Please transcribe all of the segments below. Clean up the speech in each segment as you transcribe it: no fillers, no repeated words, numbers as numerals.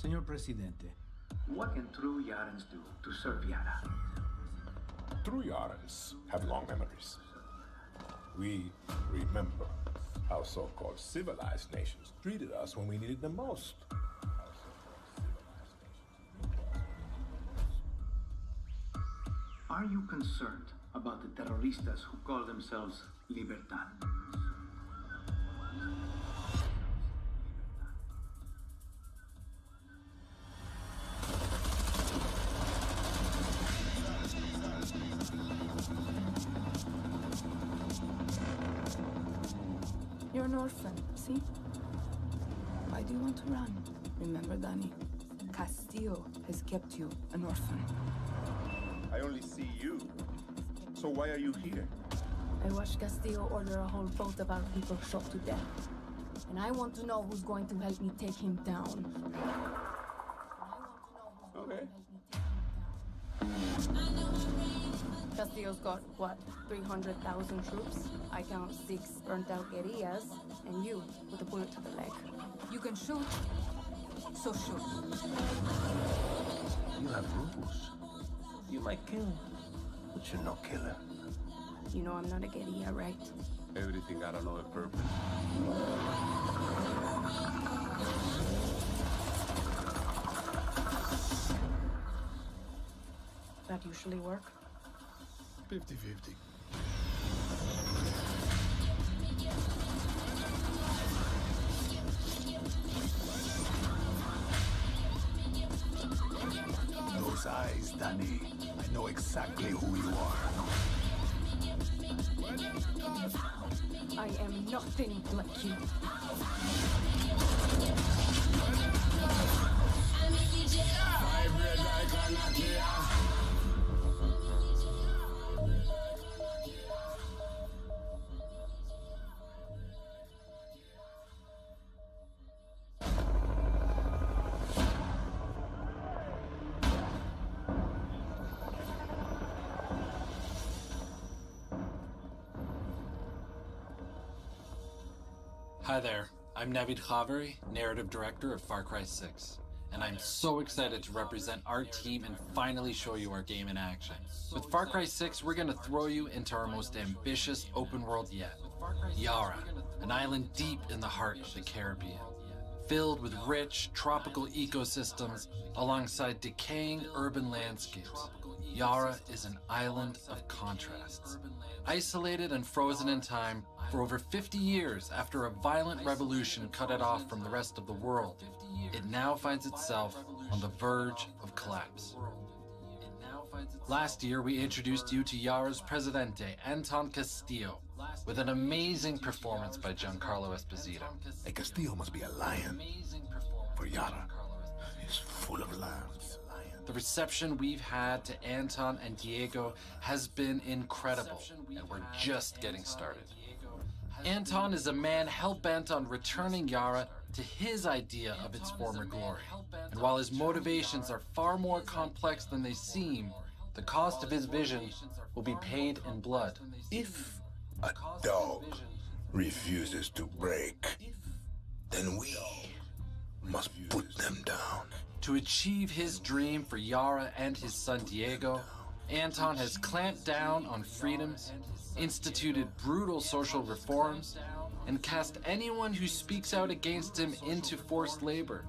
Señor Presidente. What can true Yarans do to serve Yara? True Yarans have long memories. We remember how so-called civilized nations treated us when we needed them most. Are you concerned about the terroristas who call themselves Libertad? You're an orphan, see? Why do you want to run? Remember, Danny, Castillo has kept you an orphan. I only see you. So why are you here? I watched Castillo order a whole boat of our people shot to death. And I want to know who's going to help me take him down. Okay. Castillo's got, what, 300,000 troops? I count 6 burnt-out guerrillas, and you with a bullet to the leg. You can shoot, so shoot. You have rules. You might kill, but you're no killer. You know I'm not a guerrilla, right? Everything got another purpose. That usually work? 50-50. Those eyes, Danny. I know exactly who you are. I am nothing like you. Hi there, I'm Navid Khaveri, narrative director of Far Cry 6, and I'm so excited to represent our team and finally show you our game in action. With Far Cry 6, we're going to throw you into our most ambitious open world yet, Yara, an island deep in the heart of the Caribbean, filled with rich tropical ecosystems alongside decaying urban landscapes. Yara is an island of contrasts. Isolated and frozen in time for over 50 years after a violent revolution cut it off from the rest of the world, it now finds itself on the verge of collapse. Last year, we introduced you to Yara's Presidente, Anton Castillo, with an amazing performance by Giancarlo Esposito. A Castillo must be a lion. For Yara, he's full of lambs. The reception we've had to Anton and Diego has been incredible, and we're just getting started. Anton is a man hell-bent on returning Yara to his idea of its former glory. And while his motivations are far more complex than they seem, the cost of his vision will be paid in blood. If a dog refuses to break, then we must put them down. To achieve his dream for Yara and his son Diego, Anton has clamped down on freedoms, instituted brutal social reforms, and cast anyone who speaks out against him into forced labor.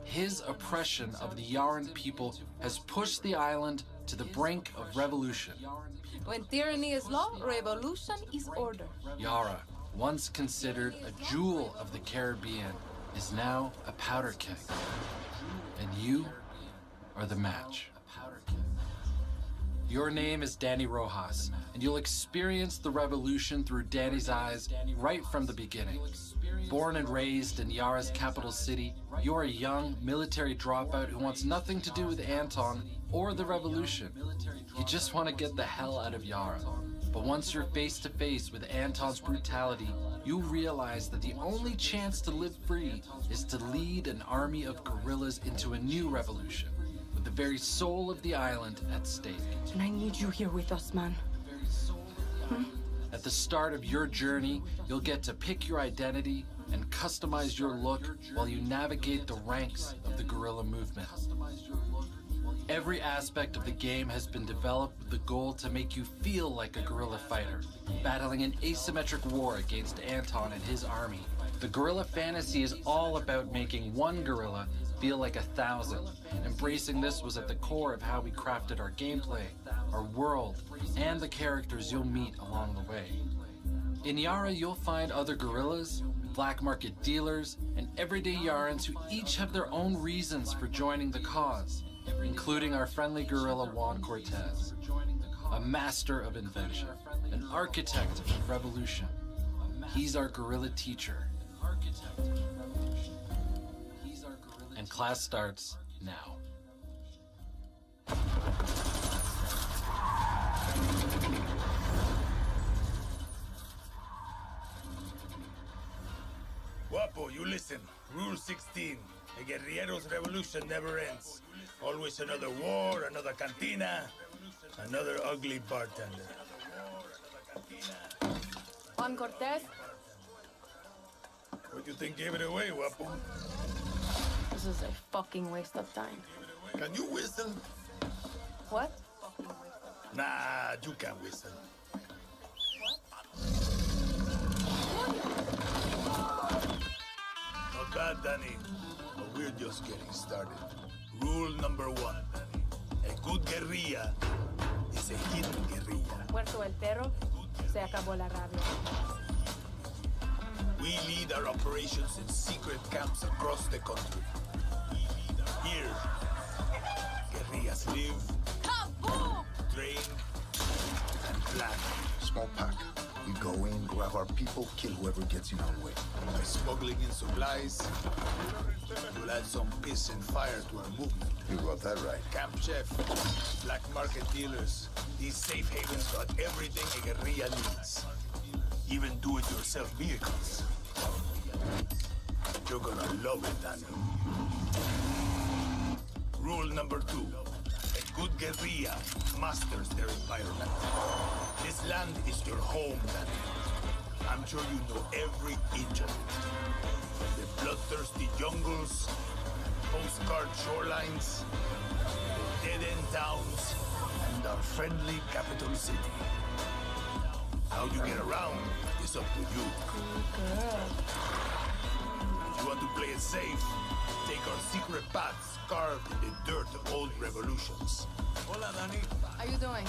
His oppression of the Yaran people has pushed the island to the brink of revolution. When tyranny is law, revolution is order. Yara, once considered a jewel of the Caribbean, is now a powder keg. And you are the match. Your name is Danny Rojas, and you'll experience the revolution through Danny's eyes right from the beginning. Born and raised in Yara's capital city, you're a young military dropout who wants nothing to do with Anton or the revolution. You just want to get the hell out of Yara. But once you're face to face with Anton's brutality, you realize that the only chance to live free is to lead an army of guerrillas into a new revolution, with the very soul of the island at stake. And I need you here with us, man. At the start of your journey, you'll get to pick your identity and customize your look while you navigate the ranks of the guerrilla movement. Every aspect of the game has been developed with the goal to make you feel like a guerrilla fighter, battling an asymmetric war against Anton and his army. The guerrilla fantasy is all about making one guerrilla feel like 1,000. Embracing this was at the core of how we crafted our gameplay, our world, and the characters you'll meet along the way. In Yara, you'll find other guerrillas, black market dealers, and everyday Yarans who each have their own reasons for joining the cause, including our friendly guerrilla Juan Cortez, a master of invention, an architect of revolution. He's our guerrilla teacher. And class starts now. Guapo, you listen. Rule 16. The guerrillero's revolution never ends. Always another war, another cantina, another ugly bartender. Juan Cortez? What do you think gave it away, Guapo? This is a fucking waste of time. Can you whistle? What? Nah, you can't whistle. Not bad, Danny. But we're just getting started. Rule number 1. A good guerrilla is a hidden guerrilla. Muerto el perro, se acabó la rabia. We lead our operations in secret camps across the country. Here, guerrillas live, train, and plan. Small pack. We go in, grab our people, kill whoever gets in our way. By smuggling in supplies, we'll add some piss and fire to our movement. You got that right. Camp chef, black market dealers, these safe havens got everything a guerrilla needs. Even do-it-yourself vehicles. You're gonna love it, Daniel. Rule number 2. A good guerrilla masters their environment. This land is your home, Daniel. I'm sure you know every inch of it. The bloodthirsty jungles, postcard shorelines, the dead-end towns, and our friendly capital city. How you get around is up to you. If you want to play it safe, take our secret paths carved in the dirt of old revolutions. Hola, Dani. How you doing?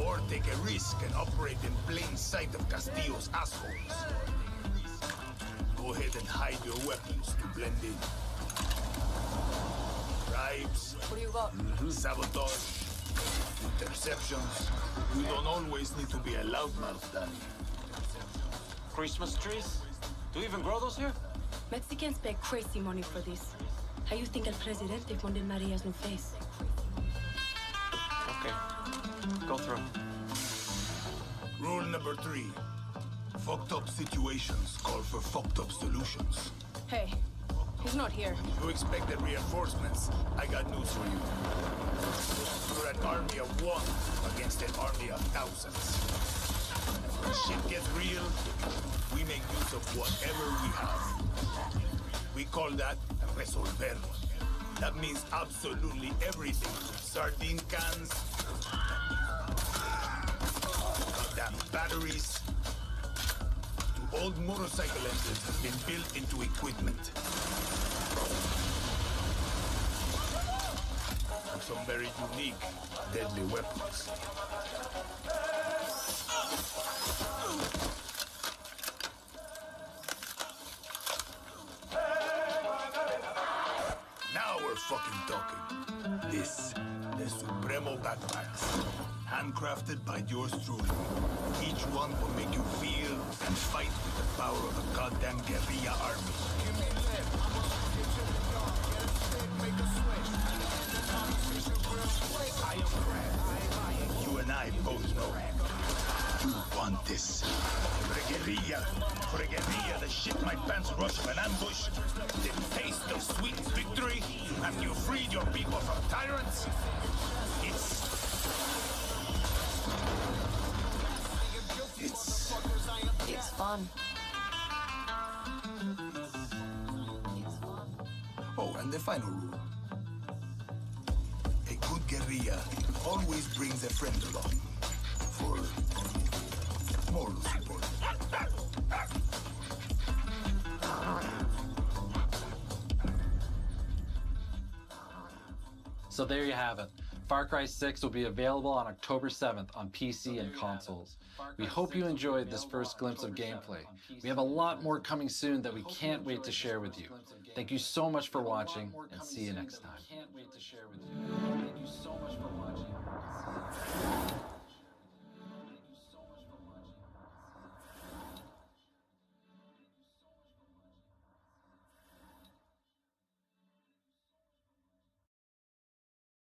Or take a risk and operate in plain sight of Castillo's assholes. Go ahead and hide your weapons to blend in. Bribes, What do you got? sabotage, interceptions. You don't always need to be a loudmouth, Danny. Christmas trees? Do you even grow those here? Mexicans pay crazy money for this. How you think el presidente funded Maria's new face? Okay. Go through. Rule number 3. Fucked up situations call for fucked up solutions. Hey, he's not here. You expected reinforcements? I got news for you. We're an army of one against an army of thousands. And when shit gets real, we make use of whatever we have. We call that resolver. That means absolutely everything. Sardine cans, goddamn batteries, to old motorcycle engines have been built into equipment. And some very unique, deadly weapons. Now we're fucking talking. This, the Supremo backpacks. Handcrafted by yours truly. Each one will make you feel and fight with the power of a goddamn guerrilla army. You and I both know. You want this. For a guerrilla that shit my pants rush of an ambush, the taste of sweet victory after you freed your people from tyrants, it's fun. Oh, and the final rule. A good guerrilla always brings a friend along for moral support. So there you have it. Far Cry 6 will be available on October 7th on PC and consoles. We hope you enjoyed this first glimpse of gameplay. We have a lot more coming soon that we can't wait to share with you. Thank you so much for watching, and see you next time.